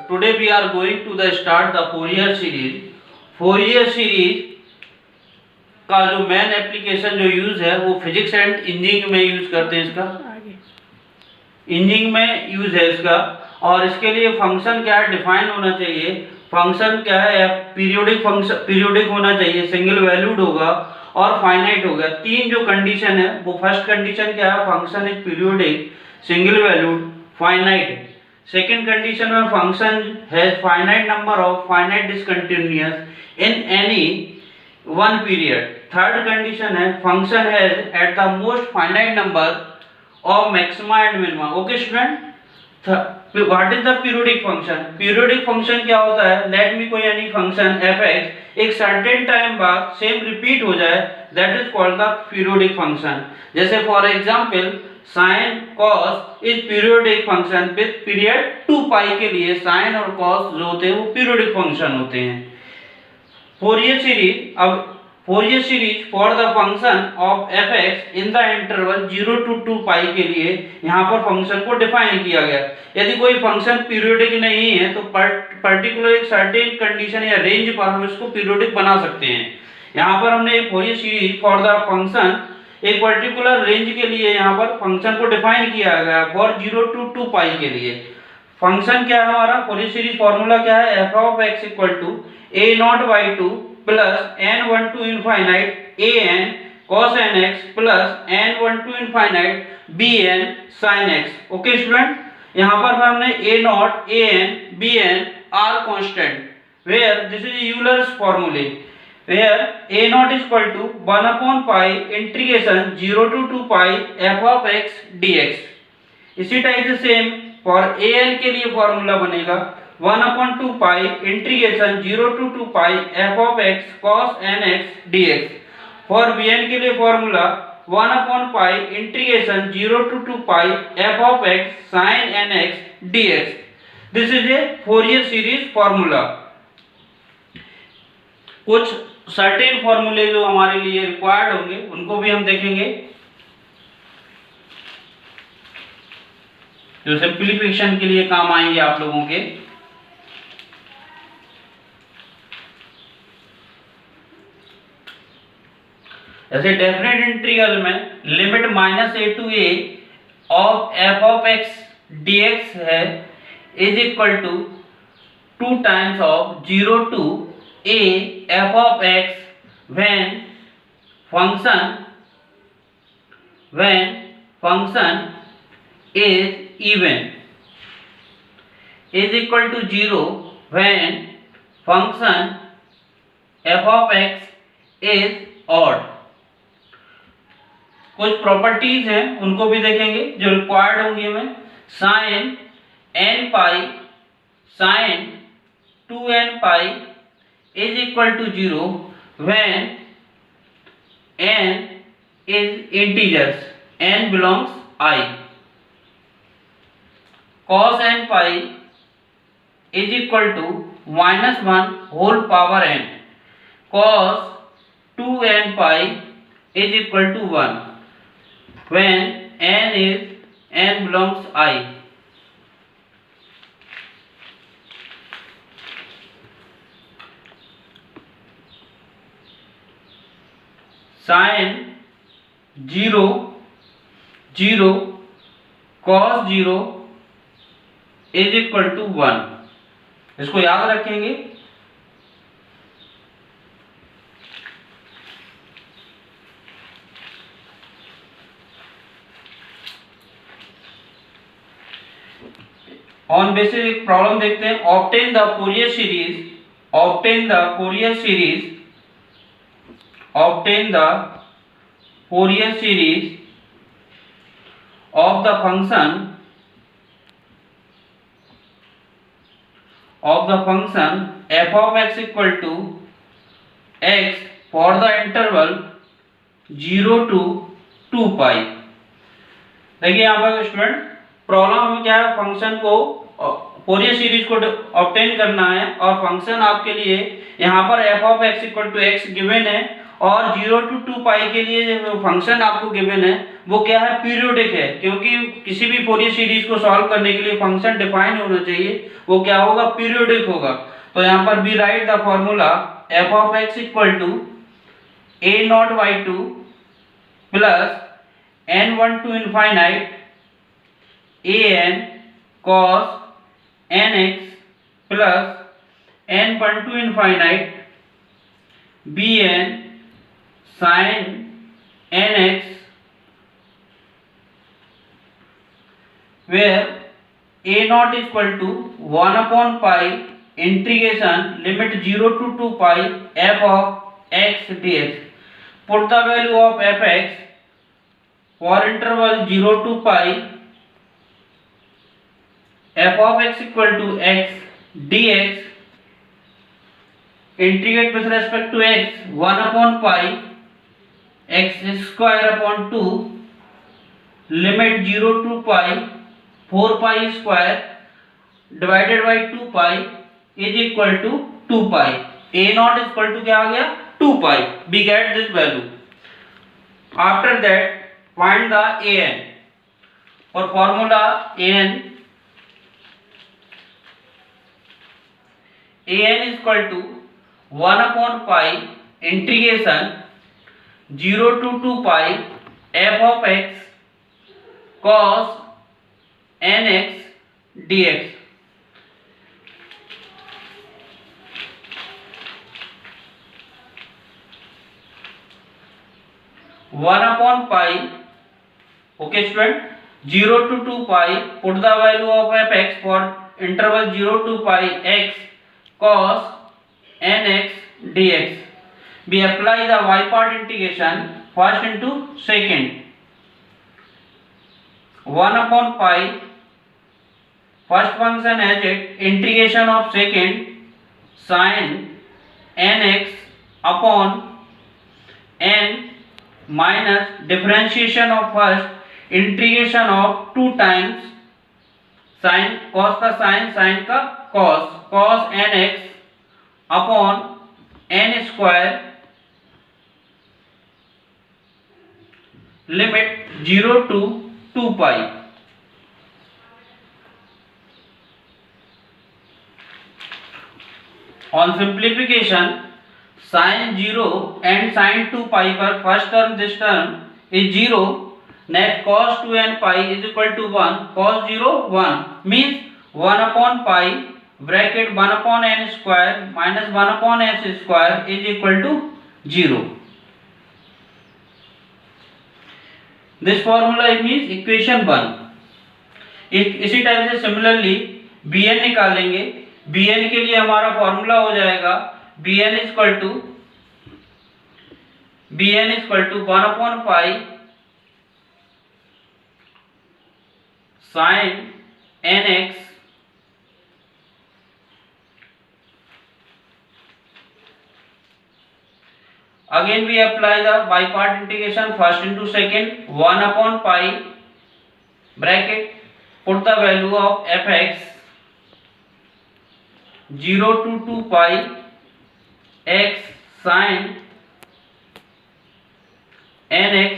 today we are going to the start the Fourier series. Fourier series का जो main application जो use है वो फिजिक्स एंड इंजीनियरिंग में यूज करते हैं इसका, इंजीनियरिंग में यूज है इसका। और इसके लिए फंक्शन क्या है, डिफाइन होना चाहिए। फंक्शन क्या है, पीरियोडिक फंक्शन, पीरियोडिक होना चाहिए, सिंगल वैल्यूड होगा और फाइनाइट होगा। तीन जो कंडीशन है वो फर्स्ट कंडीशन क्या है, function is periodic, single valued, finite. Second condition में function has finite number of finite discontinuous in any one period. Third condition है function has at the most finite number of maxima and minima. Okay student, what is the periodic function? Periodic function क्या होता है, let me कोई any function f(x) एक certain time बाद same repeat हो जाए, that is called the periodic function. जैसे for example sin cos is periodic function with period 2 pi के लिए sin और cos जो होते हैं वो पीरियोडिक फंक्शन होते हैं। फोरियर सीरीज, अब Fourier series for the function of f(x) in the interval 0 to 2 pi के लिए यहाँ पर फंक्शन को डिफाइन किया गया। यदि कोई फंक्शन पीरियोडिक नहीं है तो पर्टिकुलर एक सर्टेन कंडीशन या रेंज पर हम इसको पीरियोडिक बना सकते हैं। यहाँ पर हमने एक Fourier series for the function एक पर्टिकुलर रेंज के लिए यहाँ पर फंक्शन को डिफाइन किया गया फॉर 0 to 2 पाई के लिए। फंक्शन क्या है हमारा, फोरियर सीरीज फॉर्मूला क्या है, f(x) = a0/2 plus n1 to infinite an cos nx plus n1 to infinite bn sin x। Okay student, यहाँ पर हमने a0, an, bn are constant, where this is Euler's formulae, where a0 is equal to 1 pi integration 0 to 2 pi f(x) dx। इसी type से same for an के लिए formula बनेगा 1/2 pi integration 0 to 2 pi f(x) cos nx dx। For bn के लिए formula 1 pi integration 0 to 2 pi f(x) sin nx dx। This is a Fourier series formula. कुछ certain फॉर्मूले जो हमारे लिए रिक्वायर्ड होंगे उनको भी हम देखेंगे, जो सिंप्लीफिकेशन के लिए काम आएंगे आप लोगों के। जैसे डेफिनेट इंटीग्रल में limit -a to a of f(x) dx है is equal to 2 times of 0 to a f(x) when function is even is equal to 0 when function f(x) is odd। कुछ प्रॉपर्टीज हैं उनको भी देखेंगे जो रिक्वायर्ड होंगी हमें। sin n pi sin 2n pi is equal to 0 when n is integers, n belongs I। cos n pi is equal to -1 whole power n, cos 2n pi is equal to 1 when n belongs I। sin 0 0 cos 0 is equal to 1। इसको याद रखेंगे। On basis एक problem देखते हैं। Obtain the Fourier series, obtain the Fourier series, obtain the Fourier series of the function f(x) equal to x for the interval 0 to 2 pi। देखिए यहाँ पर student problem में क्या है, फंक्शन को फोरियर सीरीज को ऑब्टेन करना है और फंक्शन आपके लिए यहाँ पर f(x) equal to x given है और 0 to 2 पाई के लिए जो फंक्शन आपको गिवन है वो क्या है, पीरियोडिक है, क्योंकि किसी भी फोरियर सीरीज को सॉल्व करने के लिए फंक्शन डिफाइन होना चाहिए, वो क्या होगा, पीरियोडिक होगा। तो यहाँ पर we write the formula f of x equal to a naught by 2 plus n1 to infinite an cos nx plus n1 to infinite bn sin nx, where a naught is equal to 1 upon pi integration limit 0 to 2 pi f of x dx. Put the value of fx for interval 0 to pi, f of x equal to x dx, integrate with respect to x 1 upon pi x square upon 2 limit 0 to pi 4 pi square divided by 2 pi is equal to 2 pi. a naught is equal to क्या आ गया, 2 pi. We get this value. After that find the an. For formula an is equal to 1 upon pi integration 0 to 2 pi f of x cos nx dx. One upon pi, okay student, 0 to 2 pi, put the value of fx for interval 0 to pi x cos nx dx. We apply the y part integration first into second. 1 upon pi, first function as it, integration of second sin nx upon n minus differentiation of first, integration of 2 times sin cos का sin का cos nx upon n square limit 0 to 2 pi. On simplification, sin 0 and sin 2 pi पर first term, this term is 0, next cos 2n pi is equal to 1, cos 0 1 means 1 upon pi bracket 1 upon n square minus 1 upon s square is equal to 0. This formula means equation 1. इसी type से similarly bn निकालेंगे। bn के लिए हमारा formula हो जाएगा bn is equal to 1 upon pi sin nx again we apply the by part integration first into second 1 upon pi bracket put the value of fx 0 to 2 pi x sin nx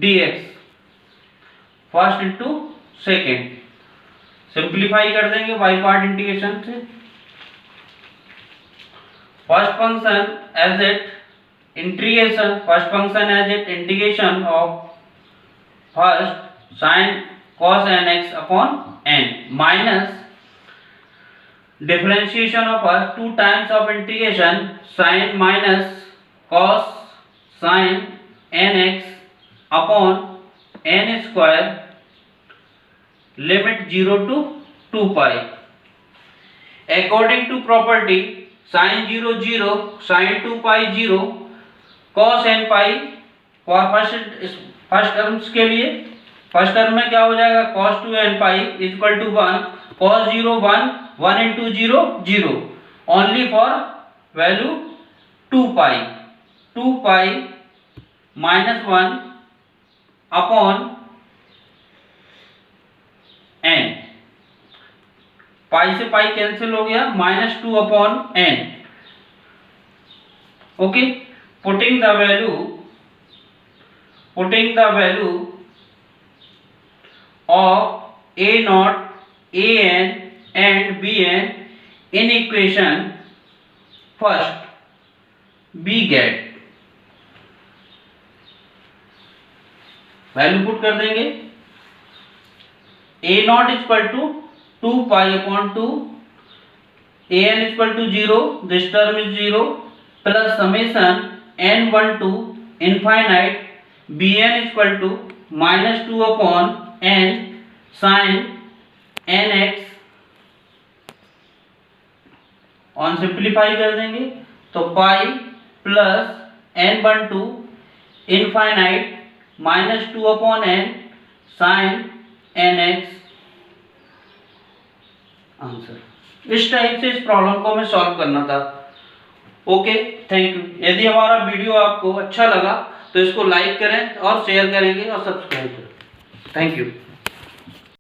dx first into second, simplify कर देंगे by part integration से। First function as it integration, first function as it integration of first sine cos nx upon n minus differentiation of us 2 times of integration sin minus cos sin nx upon n square limit 0 to 2 pi. According to property sin 0 0 sin 2 pi 0 cos n pi for first terms के लिए first term में क्या हो जाएगा cos 2n pi is equal to 1, cos 0 1, 1 into 0 0, only for value 2 pi minus 1 upon n पाई से pi cancel हो गया, -2/n। Okay, putting the value of a0, an and bn in equation first, we get value put कर देंगे। a0 equal to 2π/2, an equal to 0, this term is 0, plus summation n1 to infinite bn equal to -2/n sin nx। On simplify कर देंगे तो pi plus n1 to infinite -2/n sin nx answer. इस type से इस problem को हमें solve करना था। Okay, thank you. यदि हमारा वीडियो आपको अच्छा लगा तो इसको लाइक करें और शेयर करेंगे और सब्सक्राइब करें। Thank you.